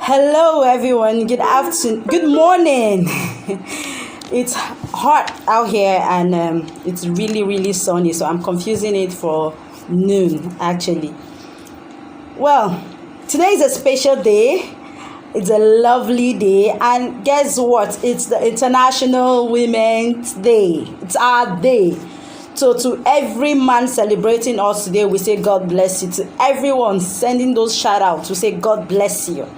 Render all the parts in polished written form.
Hello, everyone. Good afternoon. Good morning. It's hot out here and it's really, really sunny. So I'm confusing it for noon, actually. Well, today is a special day. It's a lovely day. And guess what? It's the International Women's Day. It's our day. So to every man celebrating us today, we say God bless you. To everyone sending those shout outs, we say God bless you.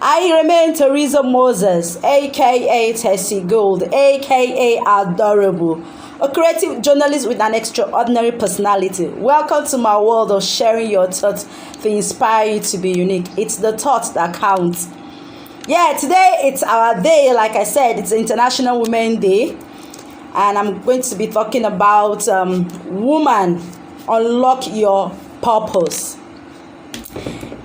I remain Teresa Moses, aka Tessie Gold, aka Adorable, a creative journalist with an extraordinary personality. Welcome to my world of sharing your thoughts to inspire you to be unique. It's the thoughts that count. Yeah, today it's our day. Like I said, it's International Women's Day. And I'm going to be talking about woman, unlock your purpose.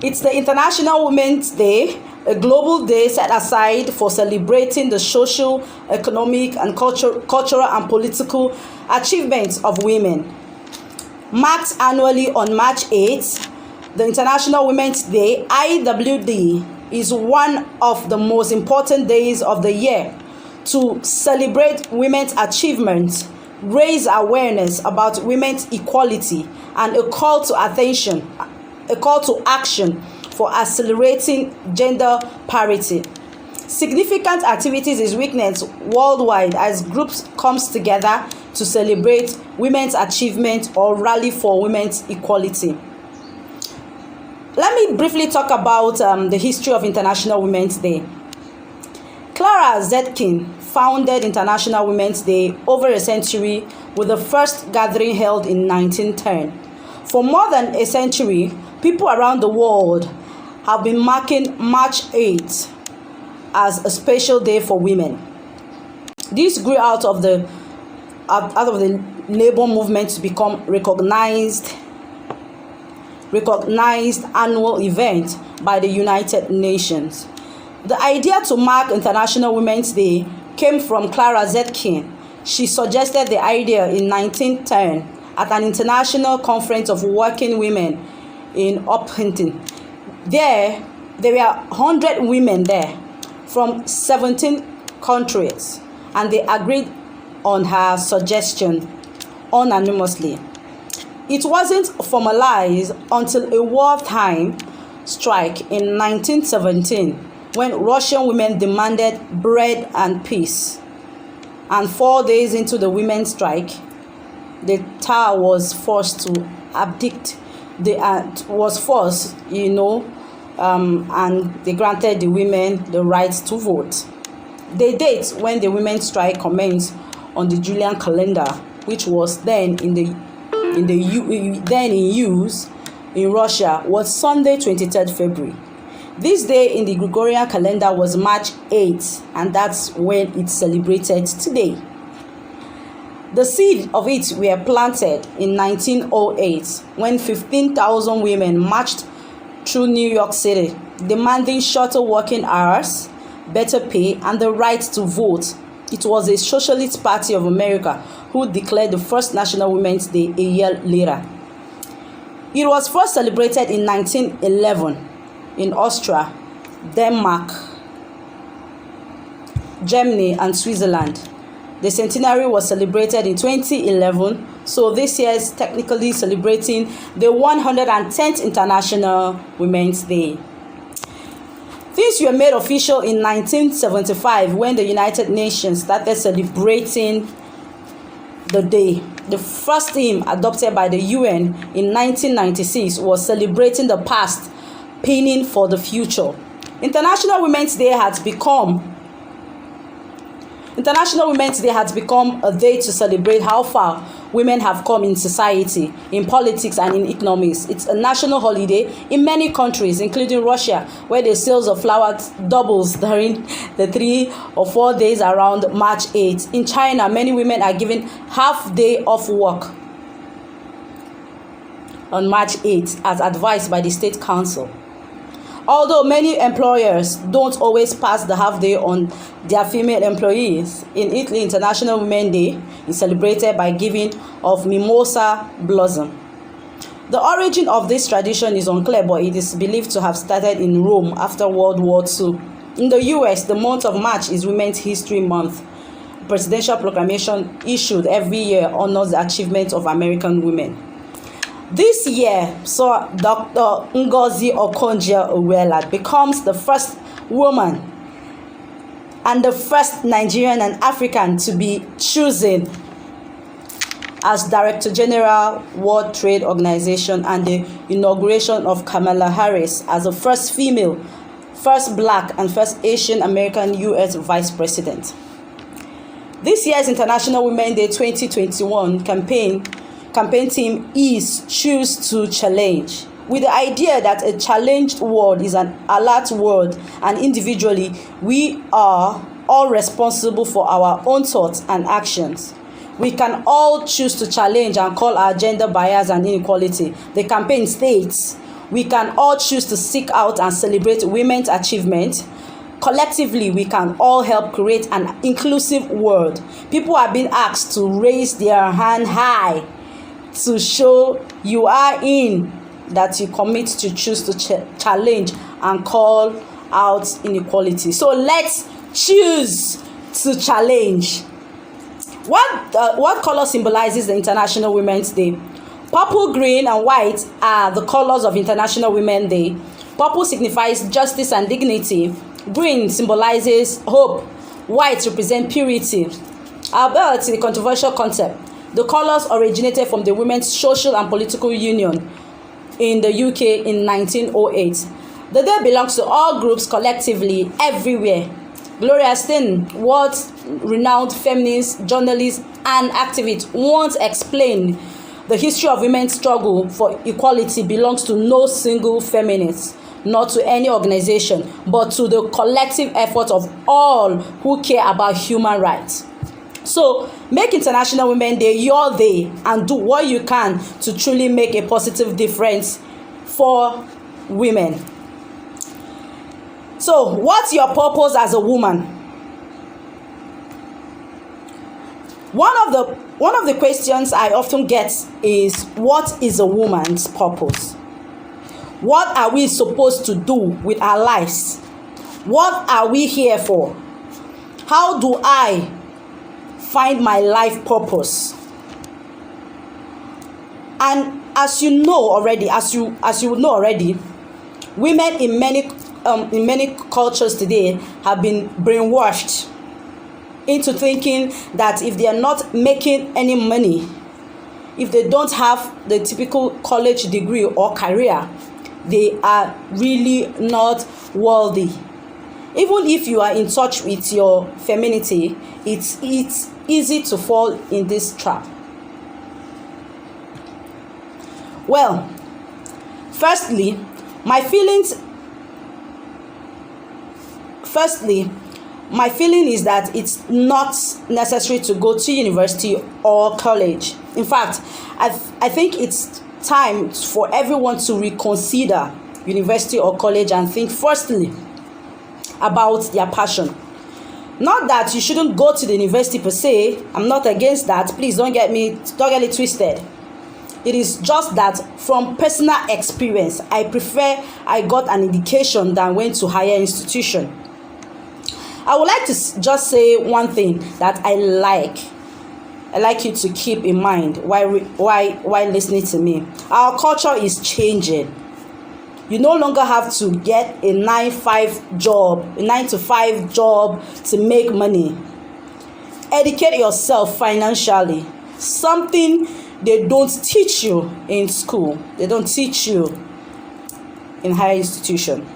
It's the International Women's Day, a global day set aside for celebrating the social, economic, and cultural and political achievements of women. Marked annually on March 8th, the International Women's Day, IWD, is one of the most important days of the year to celebrate women's achievements, raise awareness about women's equality, and a call to action for accelerating gender parity. Significant activities is witnessed worldwide as groups comes together to celebrate women's achievement or rally for women's equality. Let me briefly talk about the history of International Women's Day. Clara Zetkin founded International Women's Day over a century with the first gathering held in 1910. For more than a century, people around the world have been marking March 8th as a special day for women. This grew out of the labor movement to become recognized annual event by the United Nations. The idea to mark International Women's Day came from Clara Zetkin. She suggested the idea in 1910 at an international conference of working women in Upington. There were 100 women there from 17 countries, and they agreed on her suggestion unanimously. It wasn't formalized until a wartime strike in 1917 when Russian women demanded bread and peace. And 4 days into the women's strike, the Tsar was forced to abdict. And they granted the women the right to vote. The date when the women's strike commenced on the Julian calendar, which was then in use in Russia, was Sunday, 23rd February. This day in the Gregorian calendar was March 8th, and that's when it's celebrated today. The seed of it were planted in 1908 when 15,000 women marched through New York City demanding shorter working hours, better pay, and the right to vote. It was the Socialist Party of America who declared the first National Women's Day a year later. It was first celebrated in 1911 in Austria, Denmark, Germany, and Switzerland. The centenary was celebrated in 2011, so this year is technically celebrating the 110th International Women's Day. These were made official in 1975 when the United Nations started celebrating the day. The first theme adopted by the UN in 1996 was celebrating the past, pinning for the future. International Women's Day has become a day to celebrate how far women have come in society, in politics, and in economics. It's a national holiday in many countries, including Russia, where the sales of flowers doubles during the 3 or 4 days around March 8th. In China, many women are given half day off work on March 8th, as advised by the State Council. Although many employers don't always pass the half day on their female employees, in Italy, International Women's Day is celebrated by giving of mimosa blossom. The origin of this tradition is unclear, but it is believed to have started in Rome after World War II. In the US, the month of March is Women's History Month. Presidential proclamation issued every year honors the achievement of American women. This year saw Dr. Ngozi Okonjo-Iweala becomes the first woman and the first Nigerian and African to be chosen as Director General, World Trade Organization, and the inauguration of Kamala Harris as the first female, first Black, and first Asian American U.S. Vice President. This year's International Women's Day 2021 campaign theme is Choose to Challenge, with the idea that a challenged world is an alert world, and individually we are all responsible for our own thoughts and actions. We can all choose to challenge and call our gender bias and inequality. The campaign states, we can all choose to seek out and celebrate women's achievement. Collectively, we can all help create an inclusive world. People are being asked to raise their hand high to show you are in, that you commit to choose to challenge and call out inequality. So let's choose to challenge. What color symbolizes the International Women's Day? Purple, green, and white are the colors of International Women's Day. Purple signifies justice and dignity. Green symbolizes hope. White represents purity. Albeit a controversial concept, the colors originated from the Women's Social and Political Union in the UK in 1908. The day belongs to all groups collectively everywhere. Gloria Steinem, world-renowned feminist, journalist, and activist, once explained the history of women's struggle for equality belongs to no single feminist, not to any organization, but to the collective effort of all who care about human rights. So, make International Women's Day your day and do what you can to truly make a positive difference for women. So, what's your purpose as a woman? One of the questions I often get is, what is a woman's purpose? What are we supposed to do with our lives? What are we here for? How do I find my life purpose? And as you know already, women in many cultures today have been brainwashed into thinking that if they are not making any money, if they don't have the typical college degree or career, they are really not worthy. Even if you are in touch with your femininity, it's easy to fall in this trap. Well, firstly, my feeling is that it's not necessary to go to university or college. In fact, I think it's time for everyone to reconsider university or college and think firstly about their passion. Not that you shouldn't go to the university per se. I'm not against that. Please don't get it twisted. It is just that from personal experience, I prefer I got an education than went to higher institution. I would like to just say one thing that I like you to keep in mind while listening to me. Our culture is changing. You no longer have to get a 9 to 5 job to make money. Educate yourself financially. Something they don't teach you in school. They don't teach you in higher institution.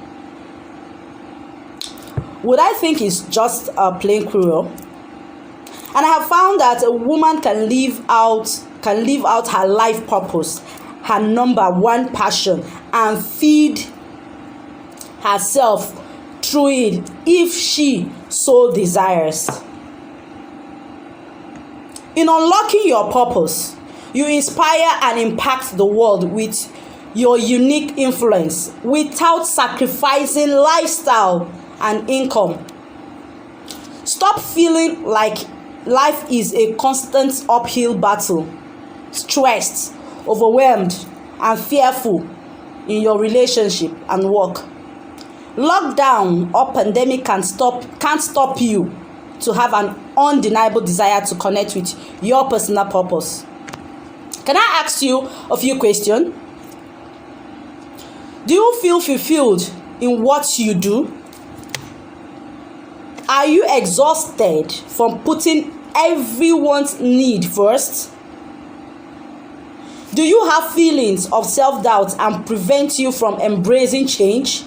Would I think it's just plain cruel? And I have found that a woman can live out her life purpose, her number one passion, and feed herself through it if she so desires. In unlocking your purpose, you inspire and impact the world with your unique influence without sacrificing lifestyle and income. Stop feeling like life is a constant uphill battle, stressed, overwhelmed, and fearful in your relationship and work. Lockdown or pandemic can't stop you to have an undeniable desire to connect with your personal purpose. Can I ask you a few questions? Do you feel fulfilled in what you do? Are you exhausted from putting everyone's need first? Do you have feelings of self-doubt and prevent you from embracing change?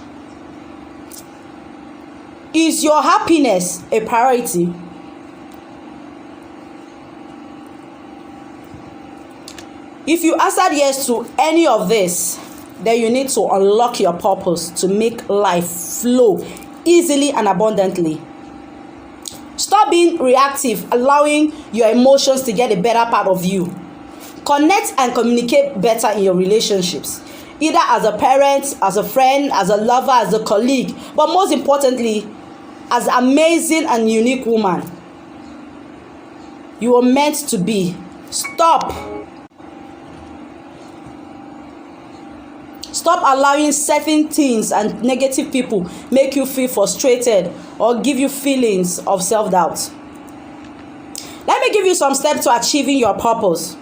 Is your happiness a priority? If you answered yes to any of this, then you need to unlock your purpose to make life flow easily and abundantly. Stop being reactive, allowing your emotions to get a better part of you. Connect and communicate better in your relationships, either as a parent, as a friend, as a lover, as a colleague, but most importantly, as an amazing and unique woman you were meant to be. Stop allowing certain things and negative people make you feel frustrated or give you feelings of self-doubt. Let me give you some steps to achieving your purpose.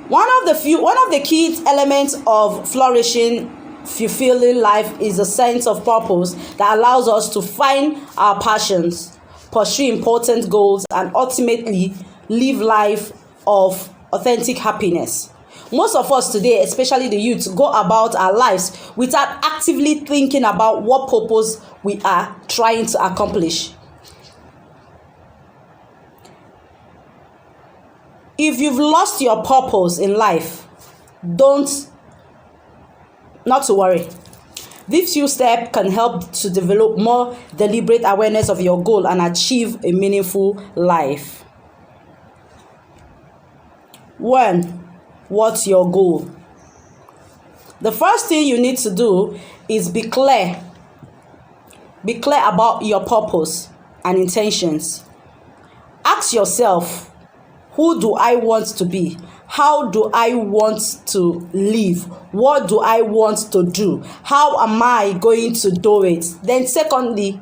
One of the key elements of flourishing, fulfilling life is a sense of purpose that allows us to find our passions, pursue important goals, and ultimately live life of authentic happiness. Most of us today, especially the youth, go about our lives without actively thinking about what purpose we are trying to accomplish. If you've lost your purpose in life, not to worry. These few steps can help to develop more deliberate awareness of your goal and achieve a meaningful life. 1. What's your goal? The first thing you need to do is be clear. Be clear about your purpose and intentions. Ask yourself, who do I want to be? How do I want to live? What do I want to do? How am I going to do it? Then secondly,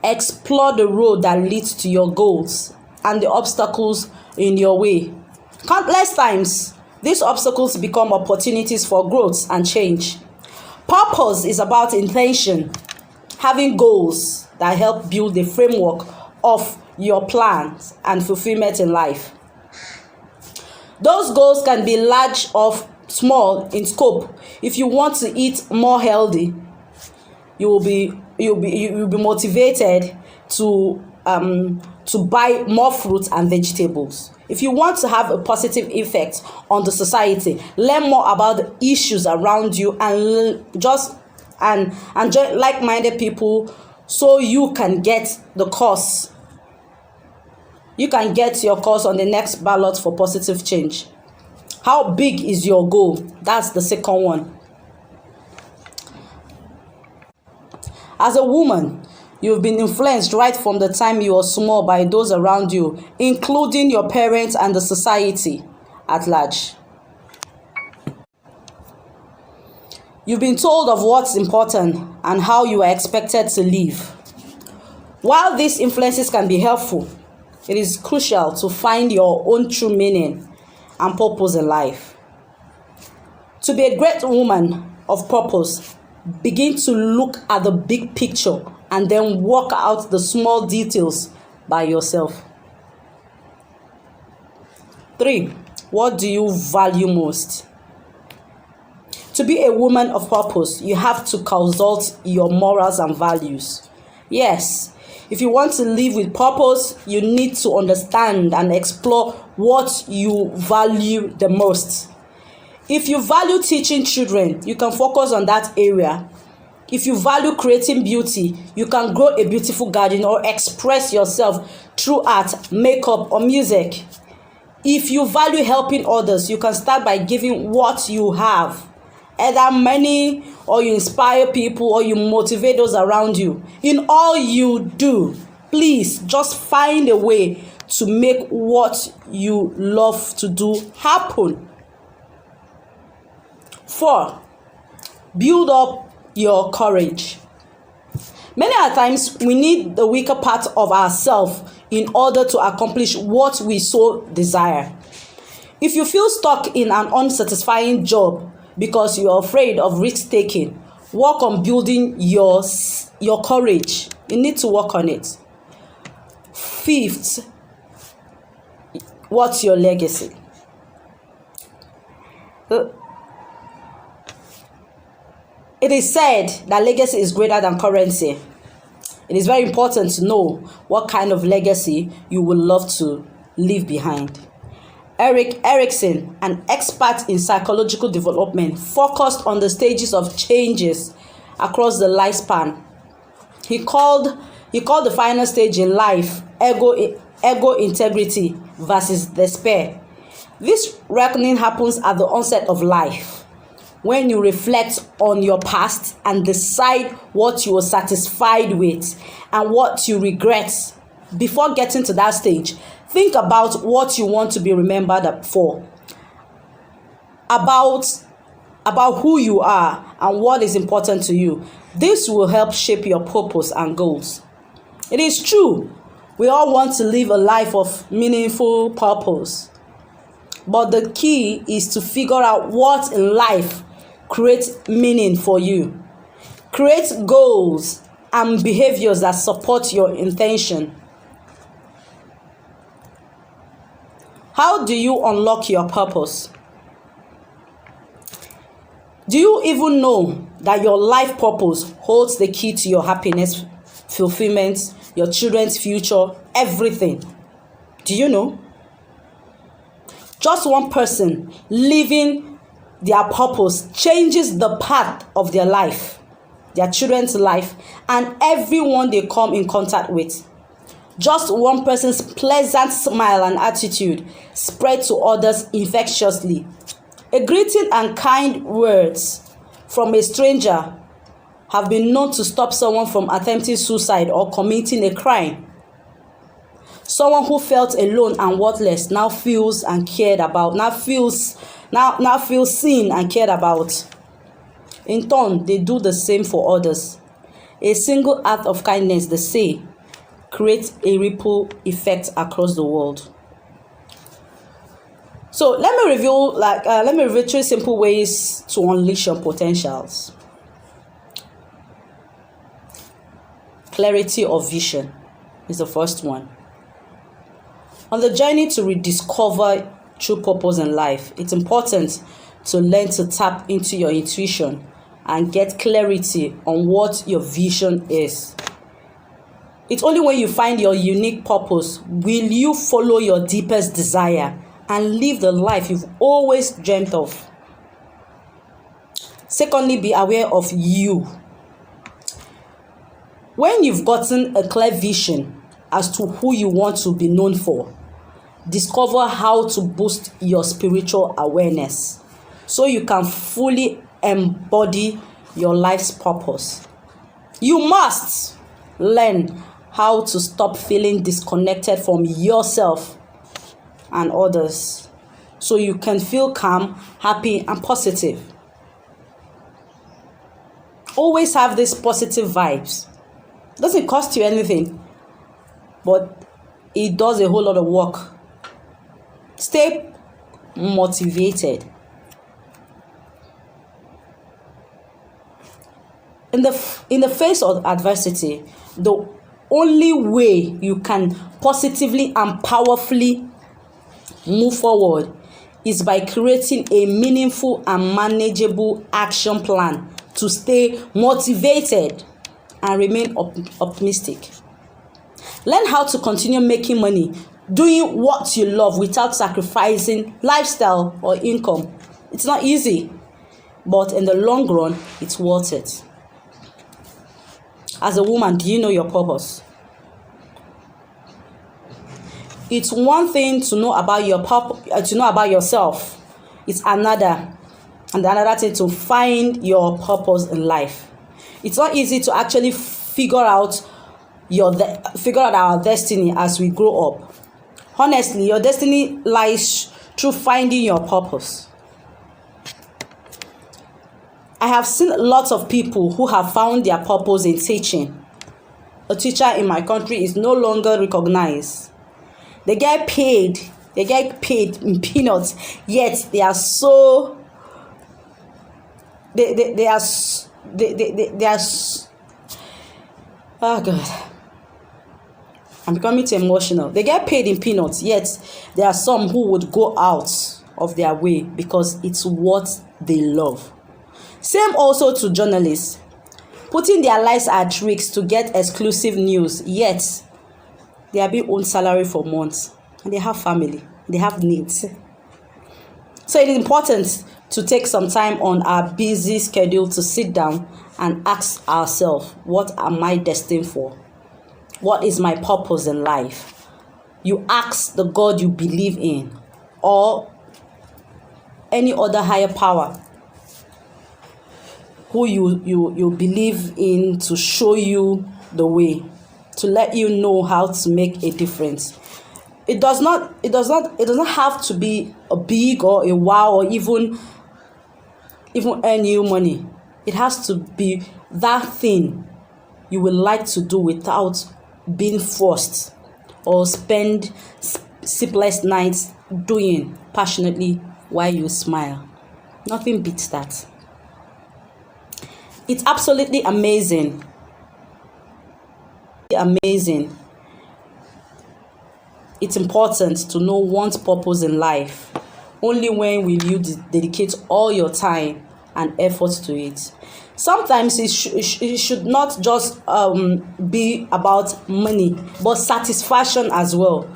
explore the road that leads to your goals and the obstacles in your way. Countless times, these obstacles become opportunities for growth and change. Purpose is about intention, having goals that help build the framework of your plans and fulfillment in life. Those goals can be large or small in scope. If you want to eat more healthy, you'll be motivated to buy more fruits and vegetables. If you want to have a positive effect on the society, learn more about the issues around you and join like-minded people so you can get the cause. You can get your cause on the next ballot for positive change. How big is your goal? That's the second one. As a woman, you've been influenced right from the time you were small by those around you, including your parents and the society at large. You've been told of what's important and how you are expected to live. While these influences can be helpful, it is crucial to find your own true meaning and purpose in life. To be a great woman of purpose, begin to look at the big picture and then work out the small details by yourself. 3. What do you value most? To be a woman of purpose, you have to consult your morals and values. Yes, if you want to live with purpose, you need to understand and explore what you value the most. If you value teaching children, you can focus on that area. If you value creating beauty, you can grow a beautiful garden or express yourself through art, makeup, or music. If you value helping others, you can start by giving what you have, either money, or you inspire people, or you motivate those around you. In all you do, please just find a way to make what you love to do happen. 4, build up your courage. Many a times we need the weaker part of ourselves in order to accomplish what we so desire. If you feel stuck in an unsatisfying job because you are afraid of risk taking, work on building your courage. You need to work on it. 5th, what's your legacy? It is said that legacy is greater than currency. It is very important to know what kind of legacy you would love to leave behind. Erik Erikson, an expert in psychological development, focused on the stages of changes across the lifespan. He called the final stage in life ego integrity versus despair. This reckoning happens at the onset of life, when you reflect on your past and decide what you are satisfied with and what you regret. Before getting to that stage, think about what you want to be remembered for, about who you are and what is important to you. This will help shape your purpose and goals. It is true, we all want to live a life of meaningful purpose, but the key is to figure out what in life creates meaning for you. Create goals and behaviors that support your intention. How do you unlock your purpose? Do you even know that your life purpose holds the key to your happiness, fulfillment, your children's future, everything? Do you know? Just one person living their purpose changes the path of their life, their children's life, and everyone they come in contact with. Just one person's pleasant smile and attitude spread to others infectiously. A greeting and kind words from a stranger have been known to stop someone from attempting suicide or committing a crime. Someone who felt alone and worthless now feels and cared about, now feels seen and cared about. In turn, they do the same for others. A single act of kindness, they say, creates a ripple effect across the world. So let me reveal 3 simple ways to unleash your potentials. Clarity of vision is the first one. On the journey to rediscover true purpose in life, it's important to learn to tap into your intuition and get clarity on what your vision is. It's only when you find your unique purpose will you follow your deepest desire and live the life you've always dreamt of. Secondly, be aware of you. When you've gotten a clear vision as to who you want to be known for, discover how to boost your spiritual awareness so you can fully embody your life's purpose. You must learn how to stop feeling disconnected from yourself and others so you can feel calm, happy, and positive. Always have these positive vibes. Doesn't cost you anything, but it does a whole lot of work. Stay motivated. In the face of adversity, the only way you can positively and powerfully move forward is by creating a meaningful and manageable action plan to stay motivated and remain optimistic. Learn how to continue making money, doing what you love without sacrificing lifestyle or income. It's not easy, but in the long run, it's worth it. As a woman, do you know your purpose? It's one thing to know about your purpose, to know about yourself. It's another thing to find your purpose in life. It's not easy to actually figure out our destiny as we grow up. Honestly, your destiny lies through finding your purpose. I have seen lots of people who have found their purpose in teaching. A teacher in my country is no longer recognized. They get paid in peanuts, yet they are so they are oh God, I'm becoming too emotional. They get paid in peanuts, yet there are some who would go out of their way because it's what they love. Same also to journalists, putting their lives at risk to get exclusive news, yet they are being owed salary for months and they have family, they have needs. So it is important to take some time on our busy schedule to sit down and ask ourselves, what am I destined for? What is my purpose in life? You ask the God you believe in or any other higher power who you believe in to show you the way, to let you know how to make a difference. It does not have to be a big or a wow or even earn you money. It has to be that thing you would like to do without being forced or spend sleepless nights doing passionately while you smile. Nothing beats that. It's absolutely amazing. Amazing. It's important to know one's purpose in life. Only when will you dedicate all your time and effort to it. Sometimes it should not just be about money, but satisfaction as well.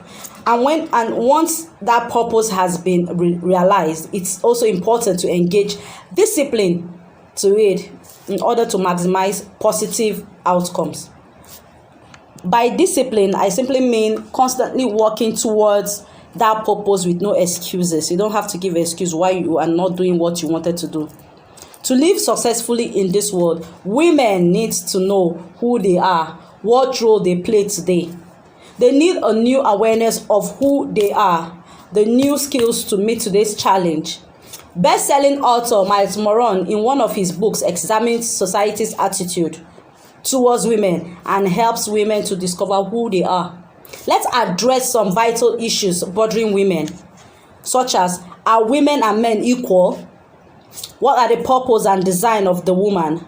And once that purpose has been realized, it's also important to engage discipline to it in order to maximize positive outcomes. By discipline, I simply mean constantly working towards that purpose with no excuses. You don't have to give an excuse why you are not doing what you wanted to do. To live successfully in this world, women need to know who they are, what role they play today. They need a new awareness of who they are, the new skills to meet today's challenge. Best-selling author Miles Moron, in one of his books, examines society's attitude towards women and helps women to discover who they are. Let's address some vital issues bothering women, such as, are women and men equal? What are the purpose and design of the woman?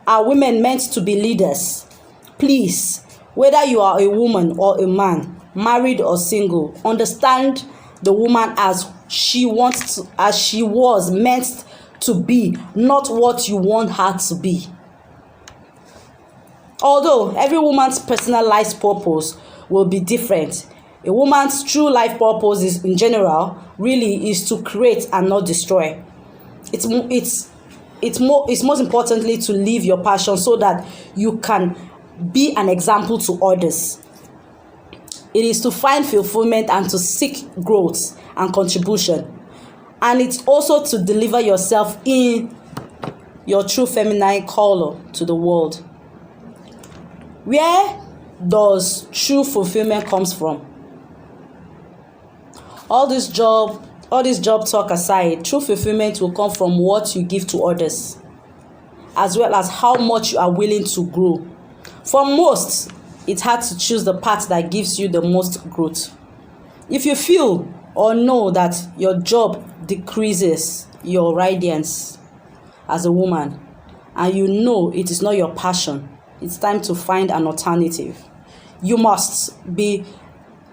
Are women meant to be leaders? Please, whether you are a woman or a man, married or single, understand the woman as she was meant to be, not what you want her to be. Although every woman's personalized purpose will be different, a woman's true life purpose is, in general, really is to create and not destroy. It's most importantly to live your passion so that you can be an example to others. It is to find fulfillment and to seek growth and contribution. And it's also to deliver yourself in your true feminine color to the world. Where does true fulfillment comes from? All this job talk aside, true fulfillment will come from what you give to others, as well as how much you are willing to grow. For most, it's hard to choose the path that gives you the most growth. If you feel or know that your job decreases your radiance as a woman, and you know it is not your passion, it's time to find an alternative. You must be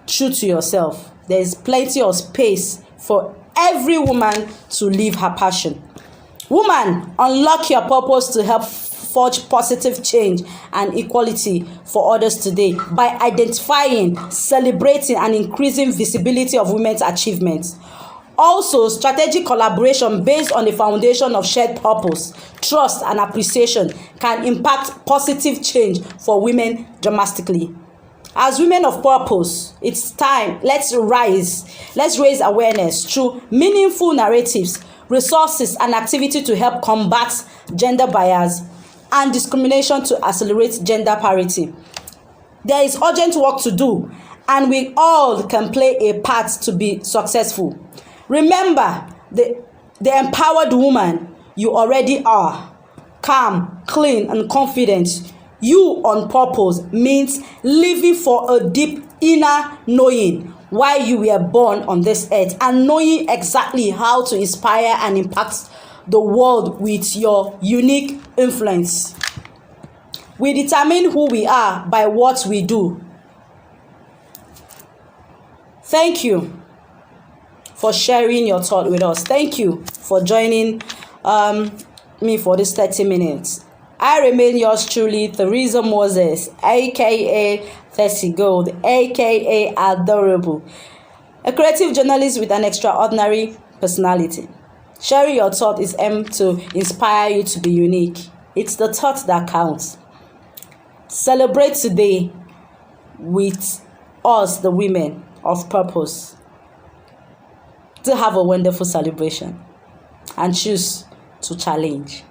true to yourself. There is plenty of space for every woman to live her passion. Woman, unlock your purpose to help forge positive change and equality for others today by identifying, celebrating, and increasing visibility of women's achievements. Also, strategic collaboration based on the foundation of shared purpose, trust, and appreciation can impact positive change for women dramatically. As women of purpose, it's time. Let's raise awareness through meaningful narratives, resources, and activity to help combat gender bias and discrimination to accelerate gender parity. There is urgent work to do, and we all can play a part to be successful. Remember, the empowered woman, you already are. Calm, clean, and confident. You on purpose means living for a deep inner knowing why you were born on this earth and knowing exactly how to inspire and impact the world with your unique influence. We determine who we are by what we do. Thank you for sharing your thought with us. Thank you for joining me for this 30 minutes. I remain yours truly, Theresa Moses, aka Thirsty Gold, aka Adorable, a creative journalist with an extraordinary personality. Sharing your thought is aimed to inspire you to be unique. It's the thought that counts. Celebrate today with us, the women of purpose. To have a wonderful celebration and choose to challenge.